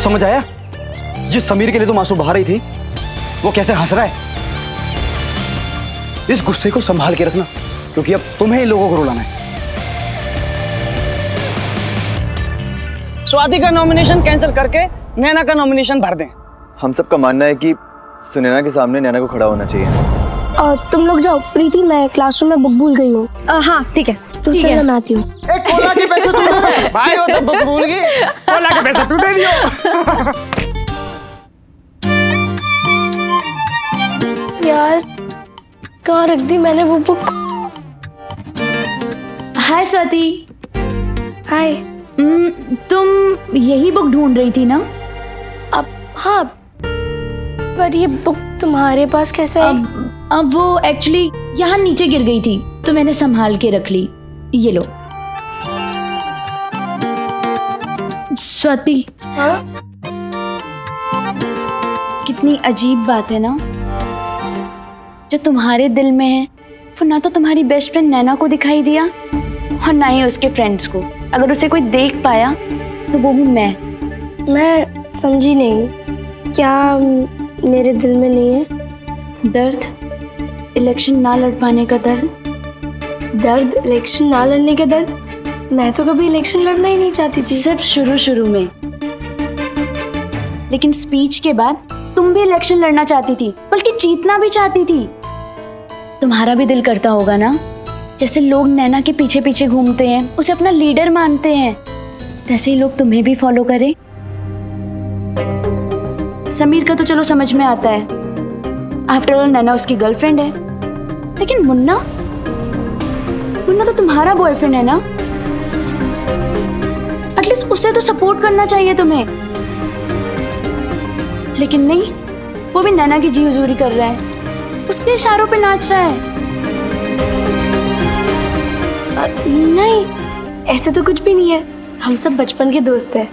समझ आया जिस समीर के लिए तुम आंसू बहा रही थी वो कैसे हंस रहा है? इस गुस्से को संभाल के रखना, क्योंकि अब तुम्हें इन लोगों को रुलाना है। स्वाति का नॉमिनेशन कैंसिल करके नैना का नॉमिनेशन भर दें। हम सबका मानना है कि सुनैना के सामने नैना को खड़ा होना चाहिए। तुम लोग जाओ। प्रीति, मैं क्लासरूम में बुक भूल गई हूँ। हाँ ठीक है, ठीक है, मैं आती हूँ। एक कोला के पैसे तुम दे दो। भाई वो तो बुक भूल गई, कोला के पैसे तू दे दियो। यार कहाँ रख दी मैंने वो बुक? हाय स्वाति। हाय। तुम यही बुक ढूंढ रही थी ना? अब हाँ, पर ये बुक तुम्हारे पास कैसे है? अब वो एक्चुअली यहाँ नीचे गिर गई थी तो मैंने संभाल के रख ली। ये लो। स्वाति, हाँ? कितनी अजीब बात है ना, जो तुम्हारे दिल में है वो ना तो तुम्हारी बेस्ट फ्रेंड नैना को दिखाई दिया और ना ही उसके फ्रेंड्स को। अगर उसे कोई देख पाया तो वो हूँ मैं समझी नहीं, क्या मेरे दिल में नहीं है? दर्द, इलेक्शन ना लड़ पाने का दर्द। दर्द? इलेक्शन ना लड़ने का दर्द? मैं तो कभी इलेक्शन लड़ना ही नहीं चाहती थी। सिर्फ शुरू में, लेकिन स्पीच के बाद तुम भी इलेक्शन लड़ना चाहती थी, बल्कि जीतना भी चाहती थी। तुम्हारा भी दिल करता होगा ना, जैसे लोग नैना के पीछे पीछे घूमते हैं, उसे अपना लीडर मानते हैं, वैसे ही लोग तुम्हें भी फॉलो करें। समीर का तो चलो समझ में आता है, आफ्टर ऑल नैना उसकी गर्लफ्रेंड है, लेकिन मुन्ना तो तुम्हारा बॉयफ्रेंड है ना। एटलीस्ट उसे तो सपोर्ट करना चाहिए तुम्हें, लेकिन नहीं, वो भी नैना की जी हुजूरी कर रहा है, उसके इशारों पे नाच रहा है। नहीं, ऐसे तो कुछ भी नहीं है, हम सब बचपन के दोस्त हैं।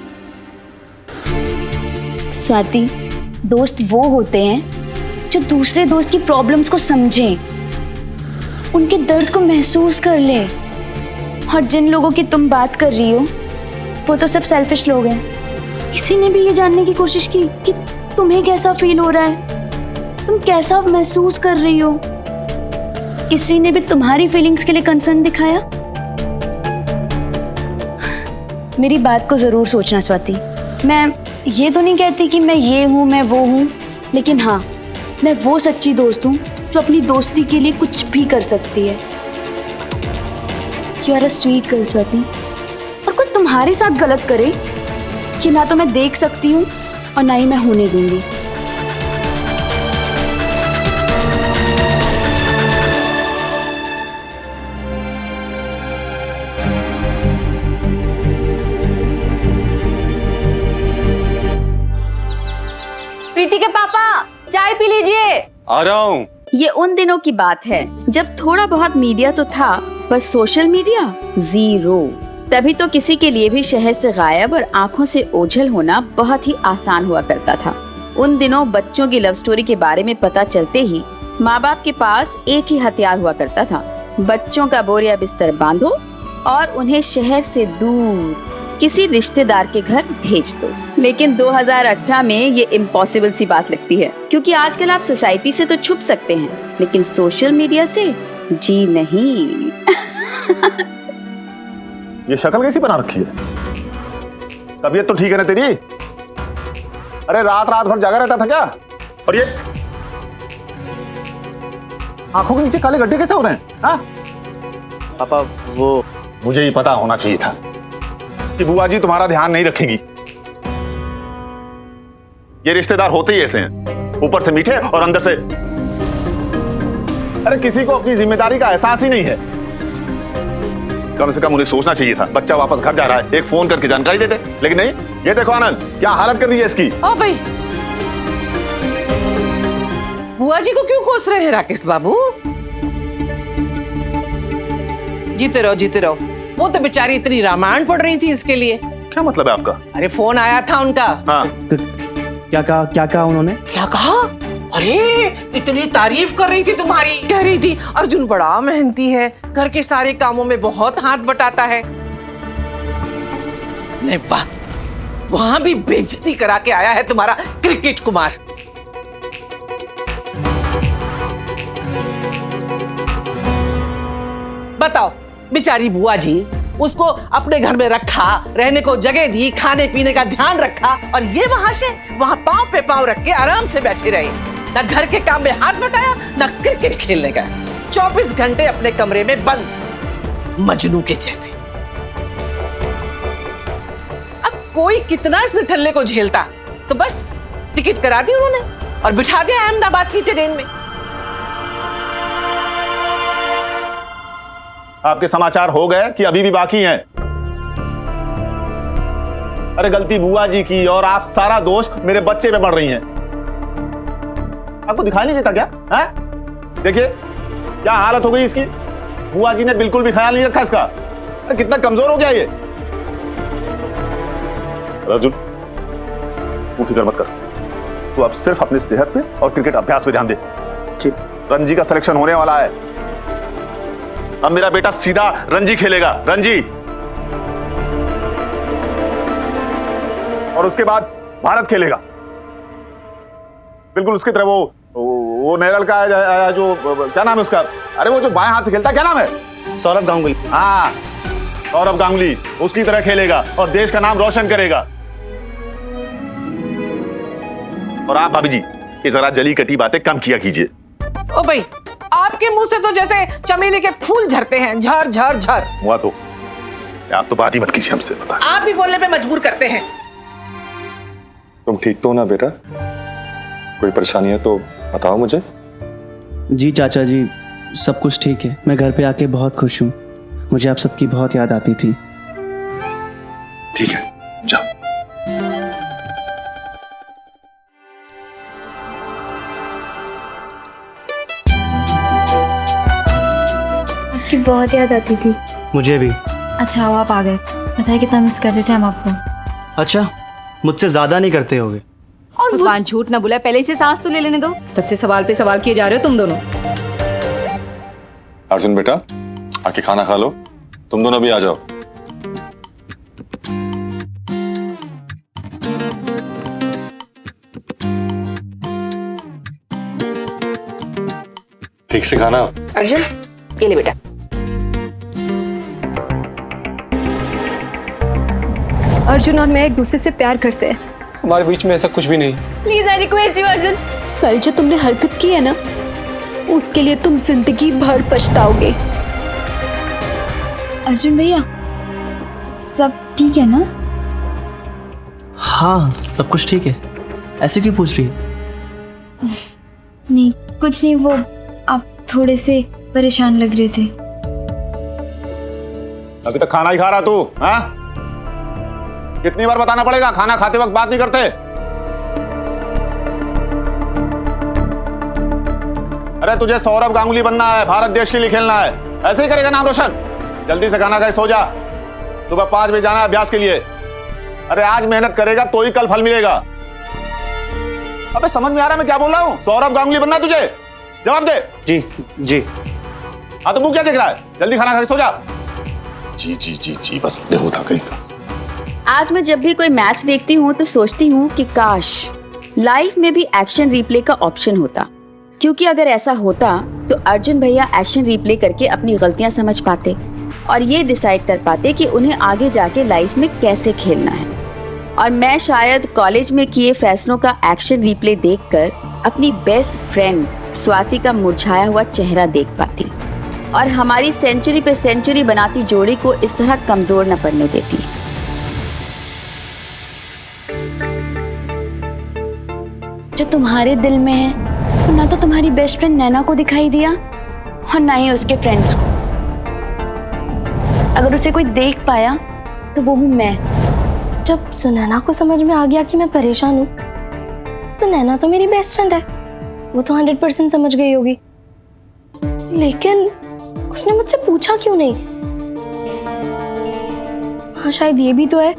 स्वाति, दोस्त वो होते हैं जो दूसरे दोस्त की प्रॉब्लम्स को समझें, उनके दर्द को महसूस कर ले। और जिन लोगों की तुम बात कर रही हो वो तो सिर्फ सेल्फिश लोग हैं। किसी ने भी ये जानने की कोशिश की कि तुम्हें कैसा फील हो रहा है, तुम कैसा महसूस कर रही हो? किसी ने भी तुम्हारी फीलिंग्स के लिए कंसर्न दिखाया? मेरी बात को जरूर सोचना स्वाति। मैं ये तो नहीं कहती कि मैं ये हूँ मैं वो हूँ, लेकिन हाँ, मैं वो सच्ची दोस्त हूँ जो अपनी दोस्ती के लिए कुछ भी कर सकती है। You are a sweet girl Swati. और कोई तुम्हारे साथ गलत करे कि ना तो मैं देख सकती हूँ और ना ही मैं होने दूंगी। प्रीति के पापा, चाय पी लीजिए। आ रहा हूँ। ये उन दिनों की बात है जब थोड़ा बहुत मीडिया तो था, पर सोशल मीडिया जीरो। तभी तो किसी के लिए भी शहर से गायब और आंखों से ओझल होना बहुत ही आसान हुआ करता था। उन दिनों बच्चों की लव स्टोरी के बारे में पता चलते ही माँ बाप के पास एक ही हथियार हुआ करता था, बच्चों का बोरिया बिस्तर बांधो और उन्हें शहर से दूर किसी रिश्तेदार के घर भेज दो। लेकिन 2018 में ये इम्पॉसिबल सी बात लगती है, क्योंकि आजकल आप सोसाइटी से तो छुप सकते हैं, लेकिन सोशल मीडिया से जी नहीं। ये शक्ल कैसी बना रखी है? तबीयत तो ठीक है ना तेरी? अरे रात भर जागा रहता था क्या? और ये आंखों के नीचे काले गड्ढे कैसे हो रहे हैं? हाँ? पापा, वो मुझे ही पता होना चाहिए था कि बुआ जी तुम्हारा ध्यान नहीं रखेगी। ये रिश्तेदार होते ही ऐसे हैं, ऊपर से मीठे और अंदर से। अरे किसी को अपनी जिम्मेदारी का एहसास ही नहीं है। कम से कम उन्हें सोचना चाहिए था, बच्चा वापस घर जा रहा है, एक फोन करके जानकारी देते। लेकिन नहीं, ये देखो आनंद, क्या हालत कर दी है इसकी। ओ भाई, बुआ जी को क्यों कोस रहे हैं राकेश बाबू? जीते रहो। वो तो बेचारी इतनी रामायण पढ़ रही थी इसके लिए। क्या मतलब है आपका? अरे फोन आया था उनका। हाँ। क्या कहा उन्होंने? क्या कहा? अरे इतनी तारीफ कर रही थी तुम्हारी, कह रही थी अर्जुन बड़ा मेहनती है, घर के सारे कामों में बहुत हाथ बटाता है। नहीं वाह, वहां भी बेइज्जती करा के आया है तुम्हारा क्रिकेट कुमार। बताओ, बेचारी बुआ जी, उसको अपने घर में रखा, रहने को जगह दी, खाने पीने का ध्यान रखा, और ये वहां से वहां पांव पे पांव रख के आराम से बैठे रहे। ना घर के काम में हाथ बटाया, ना क्रिकेट खेलने गए। 24 घंटे अपने कमरे में बंद, मजनू के जैसे। अब कोई कितना इस निठल्ले को झेलता, तो बस टिकट करा दी उन्होंने और बिठा दिया अहमदाबाद की ट्रेन में। आपके समाचार हो गए कि अभी भी बाकी हैं? अरे गलती बुआ जी की, और आप सारा दोष मेरे बच्चे पे बढ़ रही हैं। आपको दिखाई नहीं देता क्या? हैं? देखिए क्या हालत हो गई इसकी। बुआ जी ने बिल्कुल भी ख्याल नहीं रखा इसका। अरे कितना कमजोर हो गया ये। अर्जुन, तू फिक्र मत कर, तू अब सिर्फ अपनी सेहत पे और क्रिकेट अभ्यास पे ध्यान दे। रणजी का सिलेक्शन होने वाला है। अब मेरा बेटा सीधा रणजी खेलेगा, रणजी, और उसके बाद भारत खेलेगा। बिल्कुल उसकी तरह वो नेरल का है, जो क्या नाम है उसका, अरे वो जो बाएं हाथ से खेलता है, क्या नाम है? सौरभ गांगुली। हाँ, सौरभ गांगुली उसकी तरह खेलेगा और देश का नाम रोशन करेगा। और आप भाभी जी ये जरा जली कटी बातें कम किया कीजिए। ओ भाई, आपके मुंह से तो जैसे चमेली के फूल झरते हैं, झर झर झर। हुआ तो आप तो बात ही मत कीजिए हमसे, बता। आप भी बोलने पे मजबूर करते हैं। तुम ठीक तो हो ना बेटा? कोई परेशानी है तो बताओ मुझे। जी चाचा जी, सब कुछ ठीक है। मैं घर पे आके बहुत खुश हूँ। मुझे आप सबकी बहुत याद आती थी। ठीक है, जाओ। आपकी बहुत याद आती थी। मुझे भी। अच्छा हुआ आप आ गए, बताइए कितना मिस करते थे हम आपको। अच्छा, मुझसे ज्यादा नहीं करते होगे। और भगवान झूठ ना बोला, पहले से सांस तो ले लेने दो। तब से सवाल पे सवाल किए जा रहे हो तुम दोनों। अर्जुन बेटा, आके खाना खा लो। तुम दोनों भी आ जाओ। ठीक से खाना। अर्जुन, ये ले बेटा। अर्जुन और मैं एक दूसरे से प्यार करते हैं। हमारे बीच में ऐसा कुछ भी नहीं। Please I request you Arjun, कल जो तुमने हरकत की है ना, उसके लिए तुम जिंदगी भर पछताओगे। अर्जुन भैया, सब ठीक है ना? हाँ, सब कुछ ठीक है। ऐसे क्यों पूछ रही है? नहीं कुछ नहीं, वो आप थोड़े से परेशान लग रहे थे। अभी तक खाना ही खा रहा तू? हाँ, कितनी बार बताना पड़ेगा, खाना खाते वक्त बात नहीं करते? अरे तुझे सौरभ गांगुली बनना है, भारत देश के लिए खेलना है, ऐसे ही करेगा नाम रोशन। जल्दी से खाना खाए, सो जा। सुबह 5 बजे जाना है अभ्यास के लिए। अरे आज मेहनत करेगा तो ही कल फल मिलेगा। अबे समझ में आ रहा मैं क्या बोल रहा हूँ? सौरभ गांगुली बनना है तुझे, जवाब दे। जी जी। हाँ तो मुंह क्या देख रहा है? जल्दी खाना खा के सो जा। जी जी जी जी, बस बेहोदा कहीं का। आज मैं जब भी कोई मैच देखती हूँ तो सोचती हूँ कि काश लाइफ में भी एक्शन रिप्ले का ऑप्शन होता, क्योंकि अगर ऐसा होता तो अर्जुन भैया एक्शन रिप्ले करके अपनी गलतियां समझ पाते और ये डिसाइड कर पाते कि उन्हें आगे जाके लाइफ में कैसे खेलना है। और मैं शायद कॉलेज में किए फैसलों का एक्शन रिप्ले देखकर अपनी बेस्ट फ्रेंड स्वाति का मुरझाया हुआ चेहरा देख पाती और हमारी सेंचुरी पे सेंचुरी बनाती जोड़ी को इस तरह कमजोर न पड़ने देती। जो तुम्हारे दिल में है वो ना तो तुम्हारी बेस्ट फ्रेंड नैना को दिखाई दिया और ना ही उसके फ्रेंड्स को। अगर उसे कोई देख पाया तो वो हूं मैं। जब सुनैना को समझ में आ गया कि मैं परेशान हूँ, तो नैना तो मेरी बेस्ट फ्रेंड है, वो तो 100% समझ गई होगी। लेकिन उसने मुझसे पूछा क्यों नहीं? हाँ, शायद ये भी तो है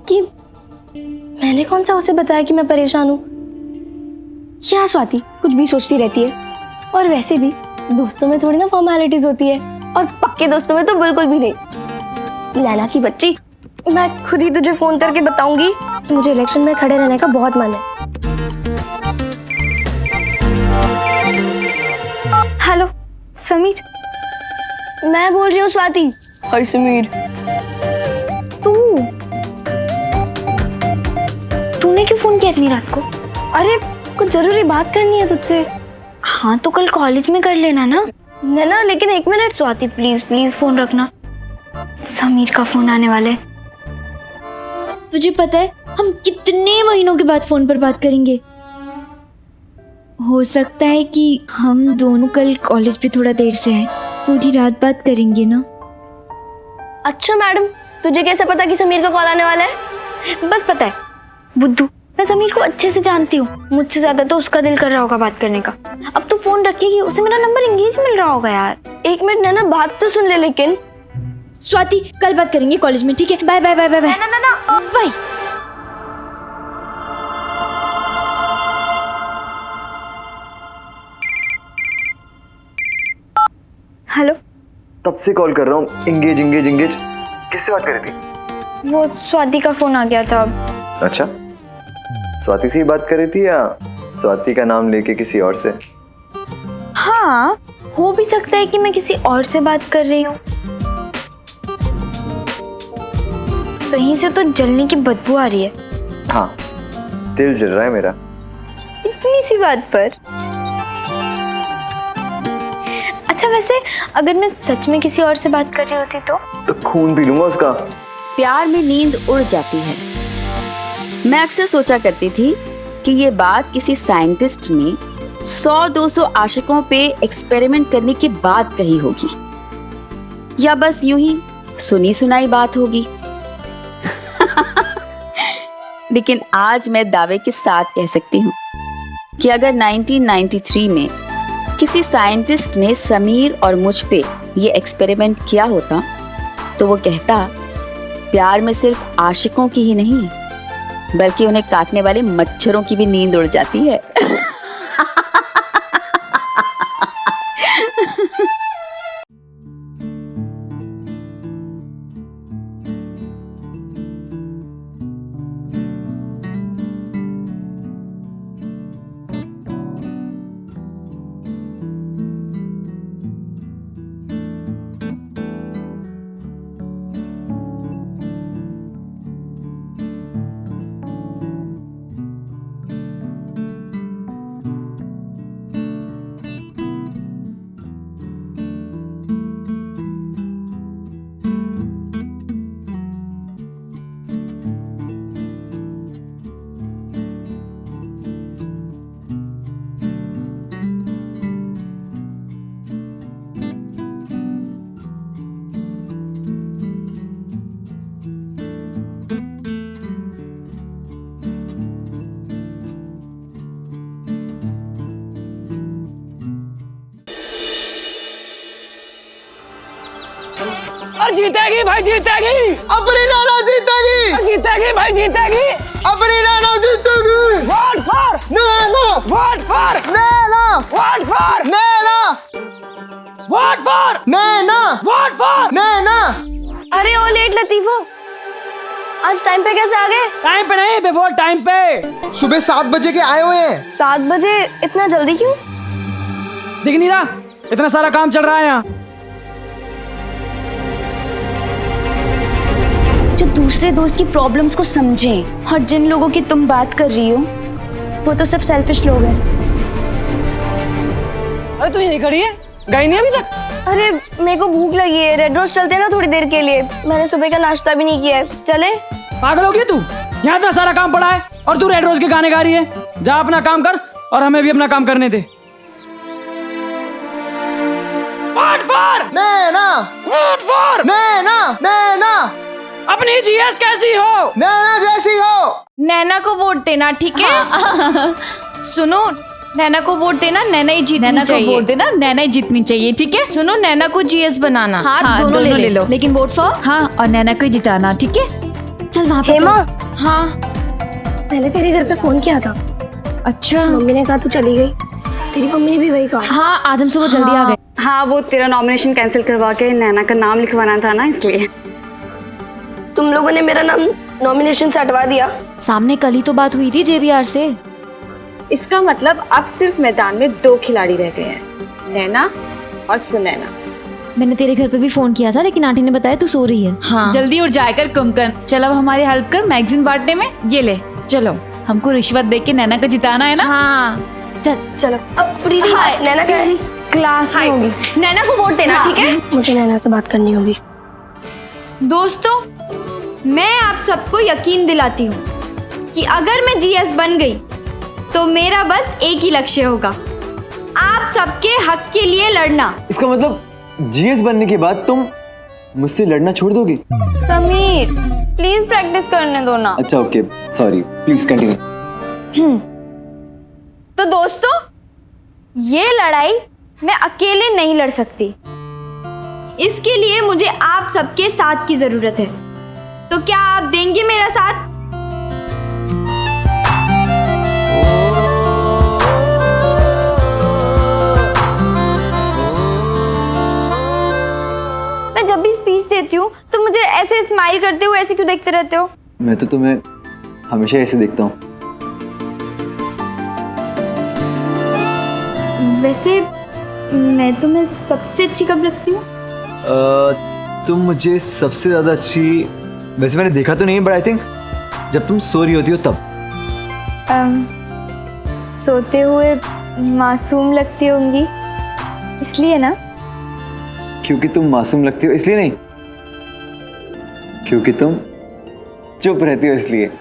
कि मैंने कौन सा उसे बताया कि मैं परेशान हूँ। क्या स्वाति कुछ भी सोचती रहती है, और वैसे भी दोस्तों में थोड़ी ना फॉर्मेलिटीज होती है, और पक्के दोस्तों में तो बिल्कुल भी नहीं। नैना की बच्ची मैं खुद ही तुझे फोन करके बताऊंगी। मुझे इलेक्शन में खड़े रहने का बहुत मन है। हेलो समीर, मैं बोल रही हूँ स्वाति। हाय समीर। तूने क्यों फोन किया इतनी रात को? अरे कुछ जरूरी बात करनी है तुझसे। हाँ तो कल कॉलेज में कर लेना ना। नैना लेकिन 1 minute. Swati please please phone रखना, समीर का फोन आने वाला है। तुझे पता है हम कितने महीनों के बाद फोन पर बात करेंगे? हो सकता है कि हम दोनों कल कॉलेज पे थोड़ा देर से आए, पूरी रात बात करेंगे ना। अच्छा मैडम, तुझे कैसे पता कि समीर का कॉल आने वाला है? बस पता है बुद्धू, मैं समीर को अच्छे से जानती हूँ। मुझसे ज्यादा तो उसका दिल कर रहा होगा बात करने का। अब तू फोन रखेगी, उसे मेरा नंबर एंगेज मिल रहा होगा यार। 1 मिनट नैना, बात तो सुन ले। लेकिन स्वाति कल बात करेंगे कॉलेज में, ठीक है? Bye bye bye bye bye bye. Hello, तब से कॉल कर रहा हूँ। Engage engage engage. किससे बात कर रही थी? वो स्वाति का फोन आ गया था। अच्छा, स्वाति से ही बात कर रही थी या स्वाति का नाम लेके किसी और से? हाँ, हो भी सकता है कि मैं किसी और से बात कर रही हूँ। कहीं से तो जलने की बदबू आ रही है। हाँ, दिल जल रहा है मेरा इतनी सी बात पर। अच्छा वैसे अगर मैं सच में किसी और से बात कर रही होती तो खून पी लूंगा उसका। प्यार में नींद उड़ जाती है। मैं अक्सर सोचा करती थी कि ये बात किसी साइंटिस्ट ने 100-200 आशिकों पे एक्सपेरिमेंट करने के बाद कही होगी, या बस यूं ही सुनी सुनाई बात होगी। लेकिन आज मैं दावे के साथ कह सकती हूँ कि अगर 1993 में किसी साइंटिस्ट ने समीर और मुझ पे ये एक्सपेरिमेंट किया होता तो वो कहता, प्यार में सिर्फ आशिकों की ही नहीं बल्कि उन्हें काटने वाले मच्छरों की भी नींद उड़ जाती है। और जीतेगी भाई, जीतेगी। अपनी नाना जीतेगी। जीतेगी भाई, जीतेगी। अपनी नाना जीतेगी। Vote for Naina. Vote for Naina. Vote for Naina. Vote for Naina. Vote for Naina. अरे ओ लेट लतीफो, आज टाइम पे कैसे आ गए? टाइम पे नहीं, बिफोर टाइम पे। सुबह 7 बजे के आए हुए हैं। 7 बजे? इतना जल्दी क्यों? दिख नहीं रहा इतना सारा काम चल रहा है यहाँ। जो दूसरे दोस्त की प्रॉब्लम्स को समझें, और जिन लोगों की तुम बात कर रही हो वो तो सिर्फ सेल्फिश लोग हैं। अरे तू यहीं खड़ी है, गई नहीं अभी तक? अरे मेरे को भूख लगी है, रेड रोज चलते हैं ना थोड़ी देर के लिए। मैंने सुबह का नाश्ता भी नहीं किया है, चले? पागल हो गई तू? यहाँ इतना सारा काम पड़ा है और तू रेड रोज के गाने गा रही है। जा अपना काम कर और हमें भी अपना काम करने दे। Vote for Naina. Vote for Naina. Naina. अपनी जीएस कैसी हो? नैना जैसी हो। नैना को वोट देना, ठीक है? सुनो, नैना को वोट देना, नैना ही जीतनी नैना चाहिए। को वोट देना, नैना ही जीतनी चाहिए, ठीक है? सुनो, नैना को जीएस बनाना। हाँ, दोनों ले लो, लेकिन वोट फॉर हाँ, और नैना को ही जिताना, ठीक है? चल वहाँ पे हेमा, हाँ मैंने तेरे घर पे फोन किया था। अच्छा। मम्मी ने कहा तू चली गई। तेरी मम्मी ने भी वही कहा। हाँ, आज हम सुबह जल्दी आ गए। हाँ, वो तेरा नॉमिनेशन कैंसिल करवा के नैना का नाम लिखवाना था ना, इसलिए। तुम लोगों ने मेरा नाम नॉमिनेशन से हटवा दिया। सामने कल ही तो बात हुई थी JBR से। इसका मतलब अब सिर्फ मैदान में 2 खिलाड़ी रह गए हैं, नैना और सुनैना। मैंने तेरे घर पे भी फोन किया था लेकिन आंटी ने बताया तू सो रही है। हाँ। जल्दी उठ जाकर कुमकन, चल अब हमारी हेल्प कर मैगजीन बांटने में। ये ले चलो, हमको रिश्वत दे के नैना का जिताना है ना। हाँ चल चलो। अब प्रीति नैना क्या है? क्लास में होगी। नैना को वोट देना, ठीक है? मुझे नैना से बात करनी होगी। दोस्तों, मैं आप सबको यकीन दिलाती हूँ कि अगर मैं GS बन गई तो मेरा बस एक ही लक्ष्य होगा, आप सबके हक के लिए लड़ना। इसका मतलब GS बनने के बाद तुम मुझसे लड़ना छोड़ दोगी? समीर प्लीज प्रैक्टिस करने दो ना। अच्छा ओके, सॉरी, प्लीज कंटिन्यू। तो दोस्तों, ये लड़ाई मैं अकेले नहीं लड़ सकती, इसके लिए मुझे आप सबके साथ की जरूरत है। तो क्या आप देंगे मेरा साथ? मैं जब भी स्पीच देती हूँ तो मुझे ऐसे स्माइल करते हुए ऐसे क्यों देखते रहते हो? मैं तो तुम्हें हमेशा ऐसे देखता हूँ। वैसे मैं तुम्हें सबसे अच्छी कब लगती हूँ? तुम मुझे सबसे ज्यादा अच्छी, वैसे मैंने देखा तो नहीं, बट आई थिंक जब तुम सो रही होती हो तब। सोते हुए मासूम लगती होंगी, इसलिए ना? क्योंकि तुम मासूम लगती हो इसलिए नहीं, क्योंकि तुम चुप रहती हो इसलिए।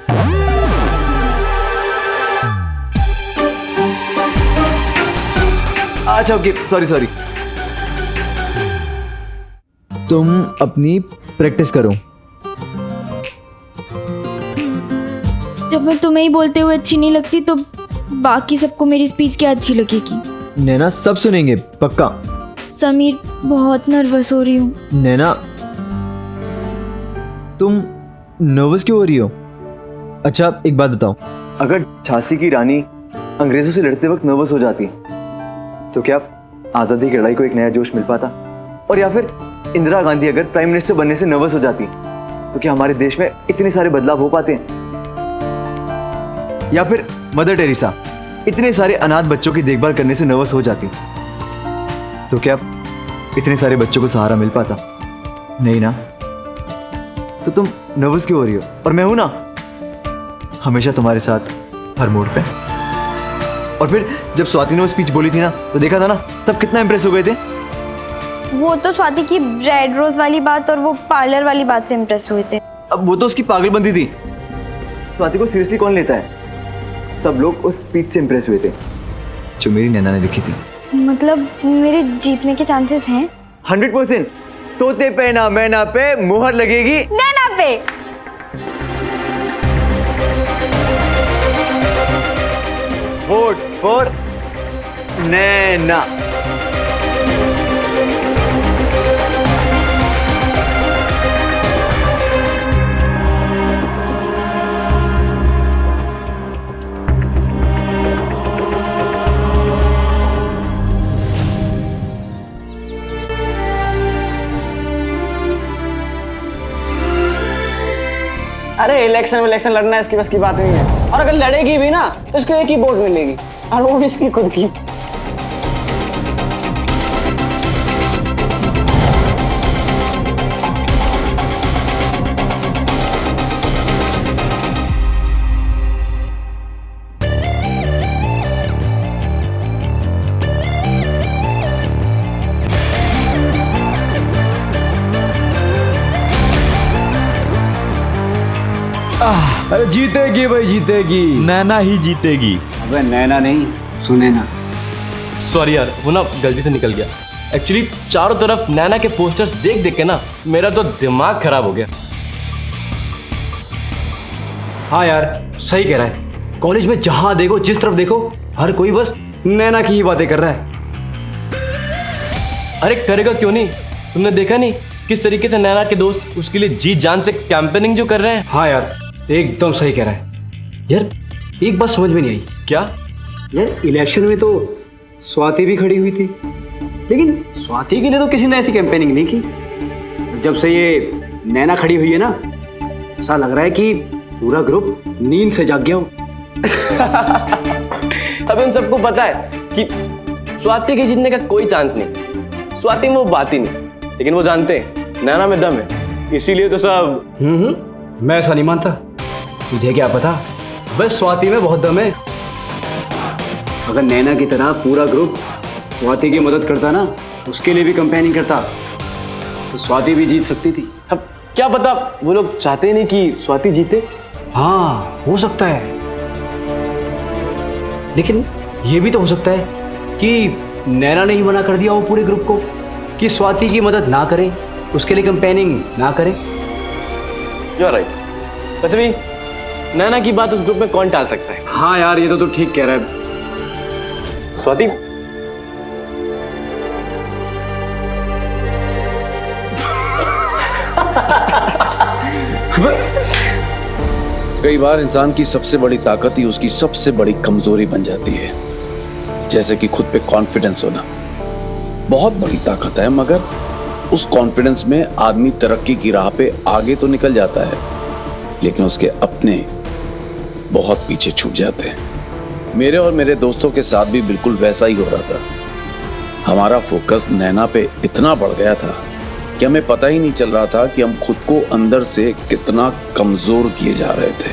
अच्छा ओके, सॉरी। तुम अपनी प्रैक्टिस करो। जब मैं तुम्हें ही बोलते हुए अच्छी नहीं लगती तो बाकी सबको मेरी स्पीच क्या अच्छी लगेगी? नैना सब सुनेंगे पक्का। समीर बहुत नर्वस हो रही हूँ। नैना तुम नर्वस क्यों हो रही हो? अच्छा एक बात बताओ, अगर झांसी की रानी अंग्रेजों से लड़ते वक्त नर्वस हो जाती तो क्या आज़ादी की लड़ाई को एक नया जोश मिल पाता? और या फिर इंदिरा गांधी अगर प्राइम मिनिस्टर बनने से नर्वस हो जाती तो क्या हमारे देश में इतने सारे बदलाव हो पाते हैं? या फिर मदर टेरेसा इतने सारे अनाथ बच्चों की देखभाल करने से नर्वस हो जाती तो क्या इतने सारे बच्चों को सहारा मिल पाता? नहीं ना। तो तुम नर्वस क्यों हो रही हो? और मैं हूं ना हमेशा तुम्हारे साथ हर मोड पे। और फिर जब स्वाति ने वो स्पीच बोली थी ना तो देखा था ना, सब कितना इंप्रेस हो गए थे। वो तो स्वाति की रेड रोज वाली बात और वो पार्लर वाली बात से इम्प्रेस हुए थे। अब वो तो उसकी पागलबंदी थी। स्वाति को सीरियसली कौन लेता है? सब लोग उस स्पीच से इंप्रेस हुए थे जो मेरी नैना ने लिखी थी। मतलब मेरे जीतने के चांसेस हैं? 100%। तोते पे ना मैना पे मुहर लगेगी नैना पे। Vote for Naina. अरे इलेक्शन लड़ना इसकी बस की बात नहीं है, और अगर लड़ेगी भी ना तो इसको एक ही वोट मिलेगी, और वो भी इसकी खुद की। अरे जीतेगी भाई, जीतेगी। नैना ही जीतेगी। अबे नैना नहीं, सुनैना। सॉरी यार, वो ना गलती से निकल गया। एक्चुअली चारों तरफ नैना के पोस्टर्स देख देख के ना मेरा तो दिमाग खराब हो गया। हाँ यार सही कह रहा है, कॉलेज में जहां देखो जिस तरफ देखो हर कोई बस नैना की ही बातें कर रहा है। अरे करेगा क्यों नहीं? तुमने देखा नहीं किस तरीके से नैना के दोस्त उसके लिए जी जान से कैंपेनिंग जो कर रहे हैं। हाँ यार एकदम सही कह रहा है। यार एक बात समझ में नहीं आई। क्या? यार इलेक्शन में तो स्वाति भी खड़ी हुई थी, लेकिन स्वाति के लिए तो किसी ने ऐसी कैंपेनिंग नहीं की। जब से ये नैना खड़ी हुई है ना, ऐसा लग रहा है कि पूरा ग्रुप नींद से जाग गया हो। अब उन सबको पता है कि स्वाति के जीतने का कोई चांस नहीं। स्वाति में वो बात ही नहीं, लेकिन वो जानते हैं नैना में दम है, इसीलिए तो सब। मैं ऐसा नहीं मानता। तुझे क्या पता, बस स्वाति में बहुत दम है। अगर नैना की तरह पूरा ग्रुप स्वाति की मदद करता ना, उसके लिए भी कंपेनिंग करता, तो स्वाति भी जीत सकती थी। अब क्या पता वो लोग चाहते नहीं कि स्वाति जीते। हाँ, हो सकता है, लेकिन ये भी तो हो सकता है कि नैना ने ही मना कर दिया हो पूरे ग्रुप को कि स्वाति की मदद ना करें, उसके लिए कंपेनिंग ना करें। You are right. वैसे भी नैना की बात उस ग्रुप में कौन टाल सकता है। हाँ यार, ये तो तू ठीक कह रहा है। स्वाति, कई बार इंसान की सबसे बड़ी ताकत ही उसकी सबसे बड़ी कमजोरी बन जाती है। जैसे कि खुद पे कॉन्फिडेंस होना बहुत बड़ी ताकत है, मगर उस कॉन्फिडेंस में आदमी तरक्की की राह पे आगे तो निकल जाता है, लेकिन उसके अपने बहुत पीछे छूट जाते हैं। मेरे और मेरे दोस्तों के साथ भी बिल्कुल वैसा ही हो रहा था। हमारा फोकस नैना पे इतना बढ़ गया था कि हमें पता ही नहीं चल रहा था कि हम खुद को अंदर से कितना कमजोर किए जा रहे थे।